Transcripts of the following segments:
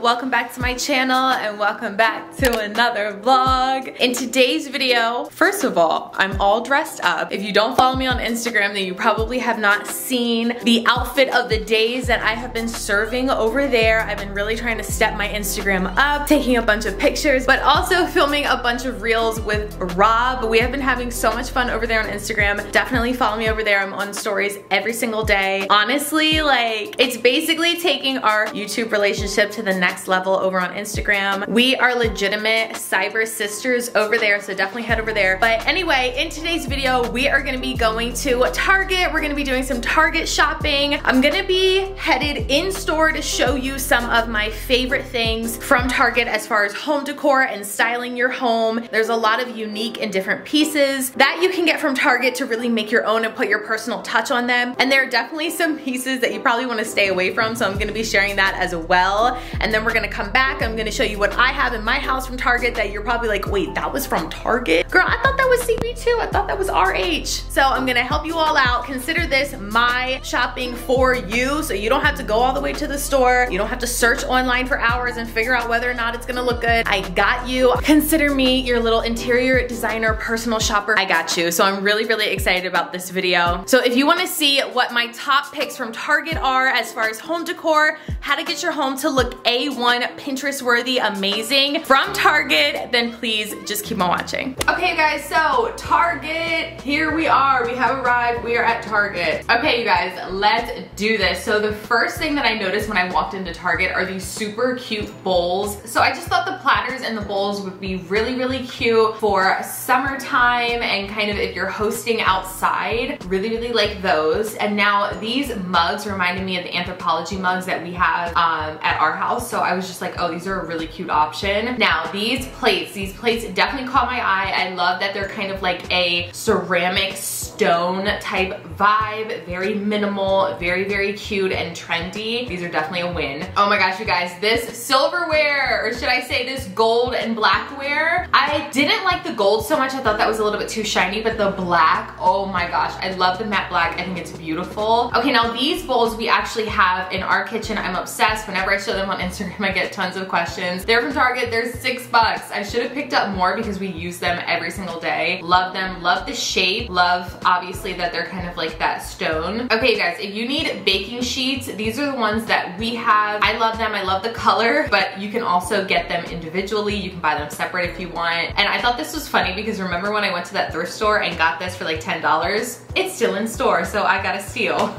welcome back to my channel and welcome back to another vlog. In today's video, first of all, I'm all dressed up. If you don't follow me on Instagram, then you probably have not seen the outfit of the days that I have been serving over there. I've been really trying to step my Instagram up, taking a bunch of pictures, but also filming a bunch of reels with Rob. We have been having so much fun over there on Instagram. Definitely follow me over there. I'm on stories every single day. Honestly, like, it's basically taking our YouTube relationship to the next level over on Instagram. We are legitimate cyber sisters over there, so definitely head over there. But anyway, in today's video, we are gonna be going to Target. We're gonna be doing some Target shopping. I'm gonna be headed in store to show you some of my favorite things from Target as far as home decor and styling your home. There's a lot of unique and different pieces that you can get from Target to really make your own and put your personal touch on them. And there are definitely some pieces that you probably wanna stay away from, so I'm gonna be sharing that as well. And then we're gonna come back, I'm gonna show you what I have in my house from Target that you're probably like, wait, that was from Target? Girl, I thought that was CB2, I thought that was RH. So I'm gonna help you all out. Consider this my shopping for you, so you don't have to go all the way to the store. You don't have to search online for hours and figure out whether or not it's gonna look good. I got you. Consider me your little interior designer, personal shopper. I got you. So I'm really, really excited about this video. So if you wanna see what my top picks from Target are as far as home decor, how to get your home to look A1, Pinterest worthy, amazing from Target, then please just keep on watching. Okay you guys, so Target, here we are. We have arrived, we are at Target. Okay you guys, let's do this. So the first thing that I noticed when I walked into Target are these super cute bowls. So I just thought the platters and the bowls would be really, really cute for summertime and kind of if you're hosting outside. Really, really like those. And now these mugs reminded me of the Anthropologie mugs that we have at our house. So I was just like, oh, these are a really cute option. Now these plates definitely caught my eye. I love that they're kind of like a ceramic stone type vibe. Very minimal, very, very cute and trendy. These are definitely a win. Oh my gosh, you guys, this silverware, or should I say this gold and blackware? I didn't like the gold so much. I thought that was a little bit too shiny, but the black, oh my gosh, I love the matte black. I think it's beautiful. Okay, now these bowls we actually have in our kitchen. I'm obsessed. Whenever I show them on Instagram, I get tons of questions. They're from Target. They're $6. I should have picked up more because we use them every single day. Love them. Love the shape. Love, obviously, that they're kind of like that stone. Okay, you guys, if you need baking sheets, these are the ones that we have. I love them. I love the color, but you can also get them individually. You can buy them separate if you want. And I thought this was funny because remember when I went to that thrift store and got this for like $10? It's still in store, so I got a steal.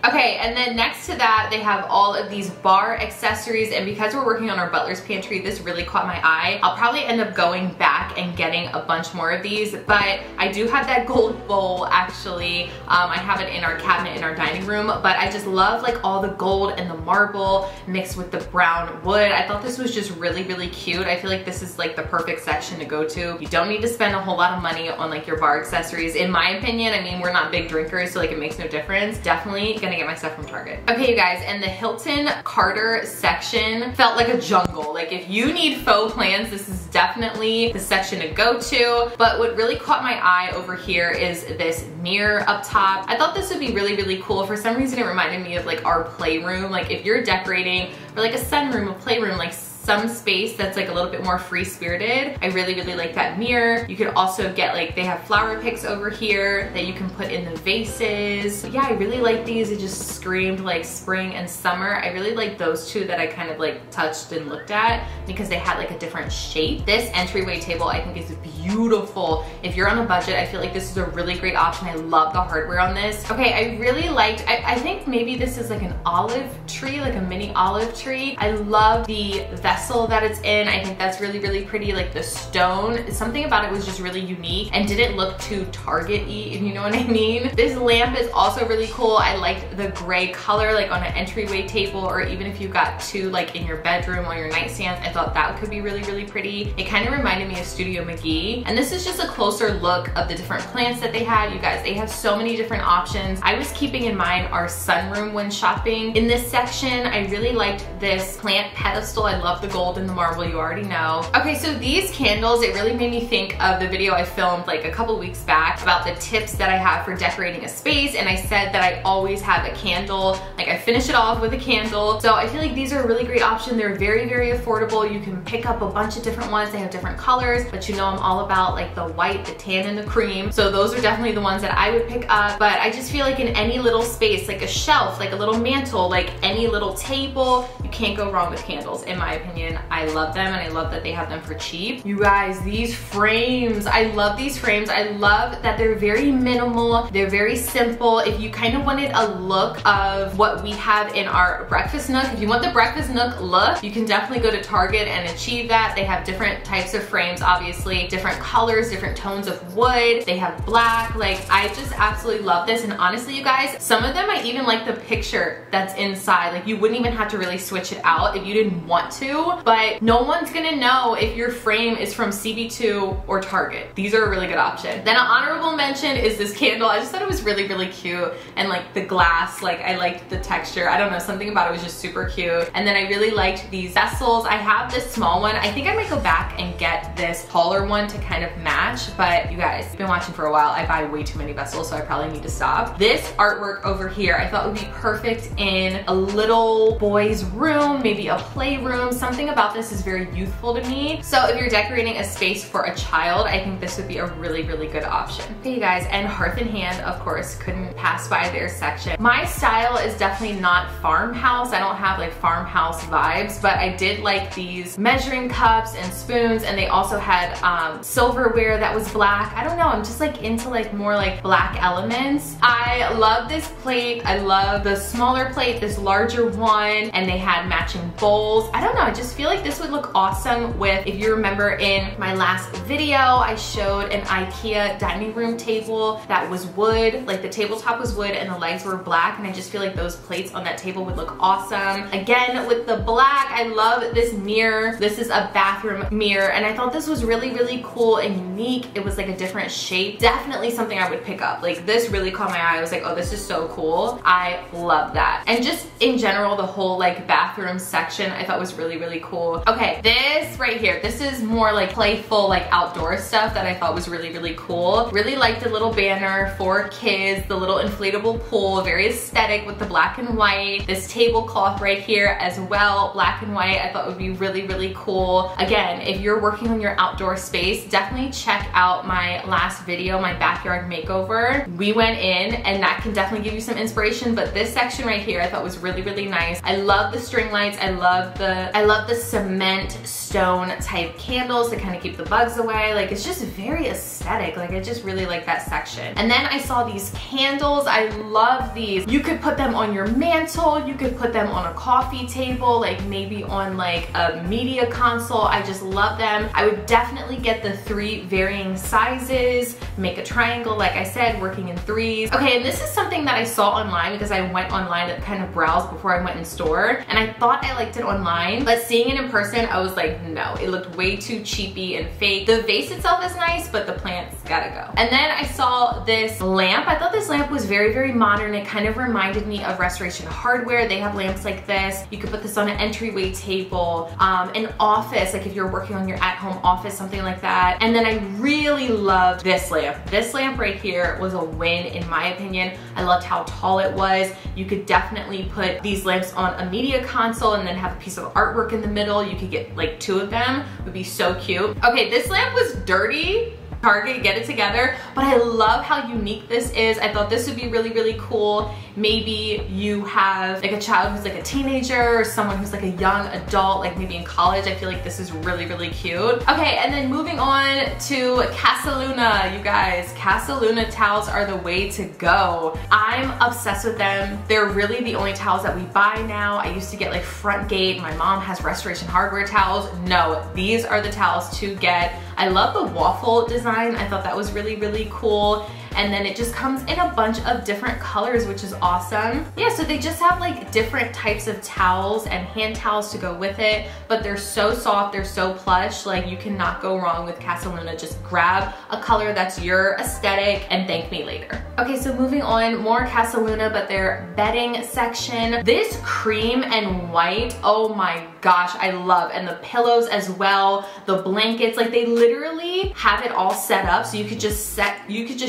Okay, and then next to that, they have all of these bar accessories, and because we're working on our butler's pantry, this really caught my eye. I'll probably end up going back and getting a bunch more of these, but I do have that gold bowl actually. I have it in our cabinet in our dining room, but I just love like all the gold and the marble mixed with the brown wood. I thought this was just really, really cute. I feel like this is like the perfect section to go to. You don't need to spend a whole lot of money on like your bar accessories, in my opinion. I mean, we're not big drinkers, so like it makes no difference. Definitely gonna get my stuff from Target. Okay, you guys, and the Hilton Carter section felt like a jungle. Like if you need faux plants, this is definitely the section to go to. But what really caught my eye over here is this mirror up top. I thought this would be really, really cool. For some reason, it reminded me of like our playroom. Like if you're decorating for like a sunroom, a playroom, like some space that's like a little bit more free-spirited. I really, really like that mirror. You could also get like, they have flower picks over here that you can put in the vases. But yeah, I really like these. It just screamed like spring and summer. I really like those two that I kind of like touched and looked at because they had like a different shape. This entryway table I think is beautiful. If you're on a budget, I feel like this is a really great option. I love the hardware on this. Okay, I really liked, I think maybe this is like an olive tree, like a mini olive tree. I love the vessel that it's in. I think that's really, really pretty. Like the stone, something about it was just really unique and didn't look too Target-y, if you know what I mean. This lamp is also really cool. I liked the gray color, like on an entryway table, or even if you got two like in your bedroom or your nightstands, I thought that could be really, really pretty. It kind of reminded me of Studio McGee. And this is just a closer look of the different plants that they had. You guys, they have so many different options. I was keeping in mind our sunroom when shopping. In this section, I really liked this plant pedestal. I love love the gold and the marble, you already know. Okay, so these candles, it really made me think of the video I filmed like a couple weeks back about the tips that I have for decorating a space, and I said that I always have a candle, like I finish it off with a candle. So I feel like these are a really great option. They're very, very affordable. You can pick up a bunch of different ones. They have different colors, but you know I'm all about like the white, the tan, and the cream. So those are definitely the ones that I would pick up. But I just feel like in any little space, like a shelf, like a little mantle, like any little table, you can't go wrong with candles, in my opinion. I love them, and I love that they have them for cheap. You guys, these frames, I love these frames. I love that they're very minimal. They're very simple. If you kind of wanted a look of what we have in our breakfast nook, if you want the breakfast nook look, you can definitely go to Target and achieve that. They have different types of frames, obviously, different colors, different tones of wood. They have black. Like, I just absolutely love this. And honestly, you guys, some of them I even like the picture that's inside. Like, you wouldn't even have to really switch it out if you didn't want to, but no one's gonna know if your frame is from CB2 or Target. These are a really good option. Then an honorable mention is this candle. I just thought it was really, really cute, and like the glass, like I liked the texture. I don't know, something about it was just super cute. And then I really liked these vessels. I have this small one. I think I might go back and get this taller one to kind of match, but you guys, you've been watching for a while. I buy way too many vessels, so I probably need to stop. This artwork over here I thought would be perfect in a little boy's room, maybe a playroom. Something about this is very youthful to me. So if you're decorating a space for a child, I think this would be a really, really good option. Okay, you guys, and Hearth and Hand, of course, couldn't pass by their section. My style is definitely not farmhouse. I don't have like farmhouse vibes, but I did like these measuring cups and spoons, and they also had silverware that was black. I don't know, I'm just like into like more like black elements. I love this plate. I love the smaller plate, this larger one, and they had matching bowls. I don't know, I just feel like this would look awesome with, if you remember in my last video, I showed an IKEA dining room table that was wood, like the tabletop was wood and the legs were black, and I just feel like those plates on that table would look awesome. Again, with the black, I love this mirror. This is a bathroom mirror, and I thought this was really, really cool and unique. It was like a different shape. Definitely something I would pick up. Like, this really caught my eye. I was like, oh, this is so cool. I love that. And just in general, the whole like bathroom section I thought was really, really cool. Okay, this right here, this is more like playful, like outdoor stuff that I thought was really, really cool. Really liked the little banner for kids, the little inflatable pool, very aesthetic with the black and white. This tablecloth right here as well, black and white, I thought would be really, really cool. Again, if you're working on your outdoor space, definitely check out my last video, my backyard makeover. We went in, and that can definitely give you some inspiration, but this section right here I thought was really, really nice. I love the string lights. I love the cement stone type candles to kind of keep the bugs away. Like, it's just very aesthetic. Like, I just really like that section. And then I saw these candles. I love these. You could put them on your mantle. You could put them on a coffee table, like maybe on like a media console. I just love them. I would definitely get the 3 varying sizes, make a triangle, like I said, working in 3s. Okay, and this is something that I saw online because I went online to kind of browse before I went in store, and I thought I liked it online, but seeing it in person, I was like, no, it looked way too cheapy and fake. The vase itself is nice, but the plants gotta go. And then I saw this lamp. I thought this lamp was very, very modern. It kind of reminded me of Restoration Hardware. They have lamps like this. You could put this on an entryway table, an office, like if you're working on your at-home office, something like that. And then I really loved this lamp. This lamp right here was a win in my opinion. I loved how tall it was. You could definitely put these lamps on a media console and then have a piece of artwork in the middle. You could get like 2 of them. It would be so cute. Okay, this lamp was dirty. Target, get it together, but I love how unique this is. I thought this would be really, really cool. Maybe you have like a child who's like a teenager, or someone who's like a young adult, like maybe in college. I feel like this is really, really cute. Okay, and then moving on to Casaluna, you guys. Casaluna towels are the way to go. I'm obsessed with them. They're really the only towels that we buy now. I used to get like Front Gate. My mom has Restoration Hardware towels. No, these are the towels to get. I love the waffle design. I thought that was really, really cool. and then it just comes in a bunch of different colors, which is awesome. Yeah, so they just have like different types of towels and hand towels to go with it, but they're so soft, they're so plush, like you cannot go wrong with Casa Luna. Just grab a color that's your aesthetic and thank me later. Okay, so moving on, more Casa Luna, but their bedding section. This cream and white, oh my gosh, I love. And the pillows as well, the blankets, like they literally have it all set up so you could just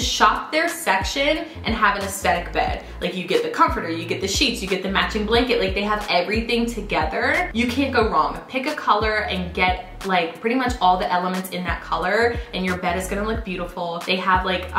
shop their section and have an aesthetic bed. Like you get the comforter, you get the sheets, you get the matching blanket, like they have everything together. You can't go wrong. Pick a color and get like pretty much all the elements in that color and your bed is gonna look beautiful. They have like,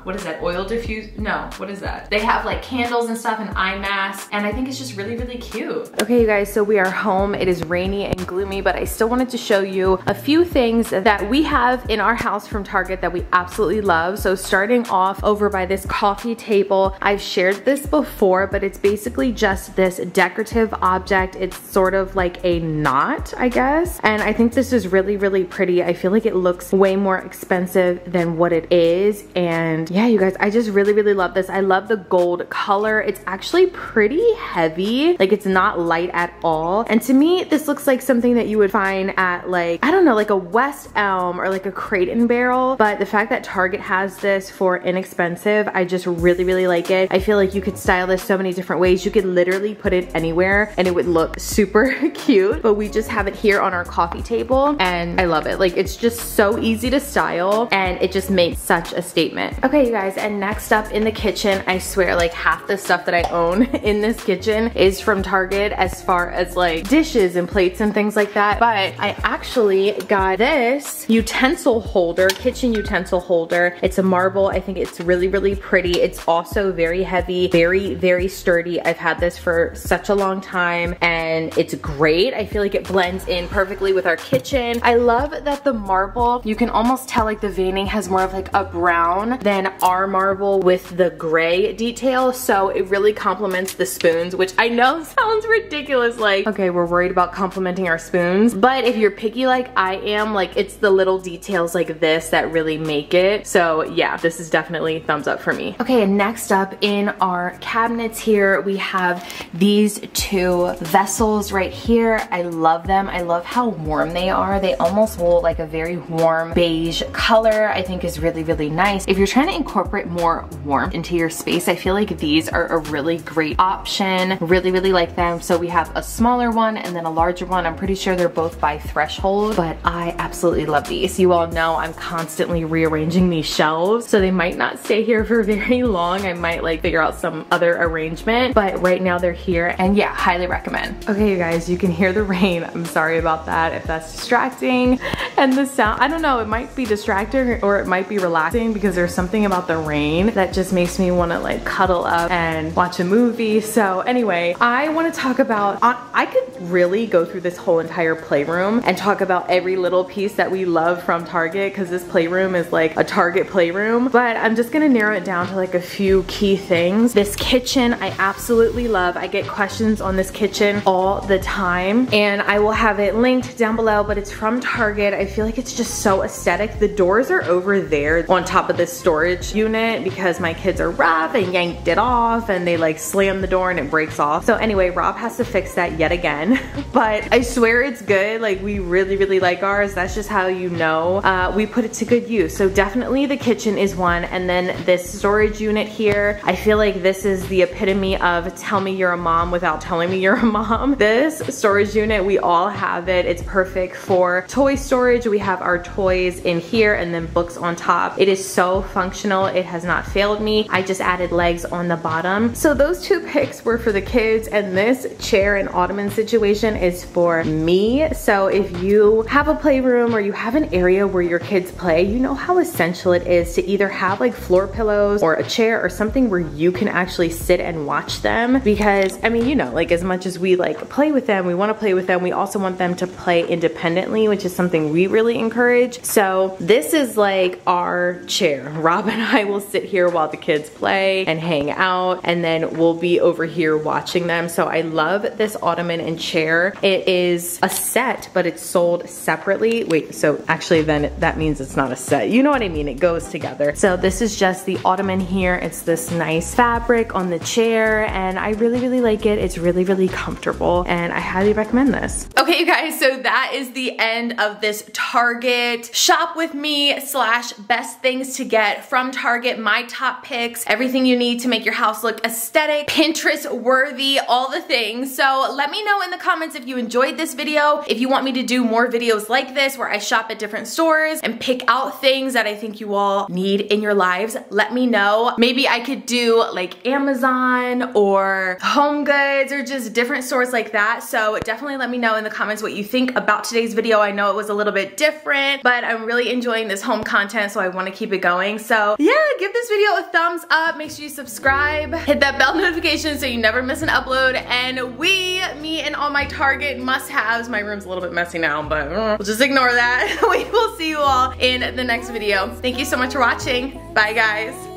what is that, oil diffuse? No, what is that? They have like candles and stuff and eye masks, and I think it's just really, really cute. Okay, you guys, so we are home. It is rainy and gloomy, but I still wanted to show you a few things that we have in our house from Target that we absolutely love. So starting off over by this coffee table, I've shared this before, but it's basically just this decorative object. It's sort of like a knot, I guess, and I think this is really, really pretty. I feel like it looks way more expensive than what it is, and yeah, you guys, I just really, really love this. I love the gold color. It's actually pretty heavy, like it's not light at all, and to me this looks like something that you would find at like, I don't know, like a West Elm or like a Crate and Barrel, but the fact that Target has this for inexpensive, I just really, really like it. I feel like you could style this so many different ways. You could literally put it anywhere and it would look super cute, but we just have it here on our coffee table and I love it. Like it's just so easy to style and it just makes such a statement. Okay, you guys, and next up in the kitchen, I swear like half the stuff that I own in this kitchen is from Target as far as like dishes and plates and things like that, but I actually got this utensil holder, kitchen utensil holder. It's a marble. I think it's really, really pretty. It's also very heavy, very, very sturdy. I've had this for such a long time and it's great. I feel like it blends in perfectly with our kitchen. I love that the marble, you can almost tell like the veining has more of like a brown than our marble with the gray detail, so it really complements the spoons, which I know sounds ridiculous, like, okay, we're worried about complimenting our spoons, but if you're picky like I am, like it's the little details like this that really make it. So yeah, this is definitely thumbs up for me. Okay, and next up in our cabinets here, we have these two vessels right here. I love them. I love how warm they are. They almost hold like a very warm beige color. I think is really, really nice. If you're trying to incorporate more warmth into your space, I feel like these are a really great option. Really, really like them. So we have a smaller one and then a larger one. I'm pretty sure they're both by threshold, but I absolutely love these. You all know I'm constantly rearranging these shelves, so they might not stay here for very long. I might like figure out some other arrangement, but right now they're here and yeah, highly recommend. Okay, you guys, you can hear the rain. I'm sorry about that if that's distracting. And the sound, I don't know, it might be distracting or it might be relaxing because there's something about the rain that just makes me want to like cuddle up and watch a movie. So anyway, I want to talk about, I could really go through this whole entire playroom and talk about every little piece that we love from Target, because this playroom is like a Target playroom, but I'm just gonna narrow it down to like a few key things. This kitchen I absolutely love. I get questions on this kitchen all the time and I will have it linked down below, but it's from Target. I feel like it's just so aesthetic. The doors are over there on top of this storage unit because my kids are rough and yanked it off and they like slam the door and it breaks off. So anyway, Rob has to fix that yet again, but I swear it's good. Like we really, really like ours. That's just how you know we put it to good use. So definitely the kitchen is one, and then this storage unit here, I feel like this is the epitome of tell me you're a mom without telling me you're a mom. This storage unit, we all have it. It's perfect for toy storage. We have our toys in here and then books on top. It is so functional. It has not failed me. I just added legs on the bottom. So those two picks were for the kids, and this chair and ottoman situation is for me. So if you have a playroom or you have an area where your kids play, you know how essential it is to either have like floor pillows or a chair or something where you can actually sit and watch them, because I mean, you know, like as much as we like play with them, we want to play with them, we also want them to play independently, which is something we really encourage. So this is like our chair. Rob and I will sit here while the kids play and hang out, and then we'll be over here watching them. So I love this ottoman and Chair. It is a set, but it's sold separately. Wait, so actually then that means it's not a set. You know what I mean? It goes together. So this is just the Ottoman here. It's this nice fabric on the chair, and I really, really like it. It's really, really comfortable, and I highly recommend this. Okay, you guys, so that is the end of this Target shop with me slash best things to get from Target, my top picks, everything you need to make your house look aesthetic, Pinterest worthy, all the things. So let me know in the comments if you enjoyed this video, if you want me to do more videos like this where I shop at different stores and pick out things that I think you all need in your lives. Let me know. Maybe I could do like Amazon or Home Goods or just different stores like that. So definitely let me know in the comments what you think about today's video. I know it was a little bit different, but I'm really enjoying this home content, so I want to keep it going. So yeah, give this video a thumbs up. Make sure you subscribe, hit that bell notification so you never miss an upload. And me and all my Target must-haves. My room's a little bit messy now, but we'll just ignore that. We will see you all in the next video. Thank you so much for watching. Bye, guys.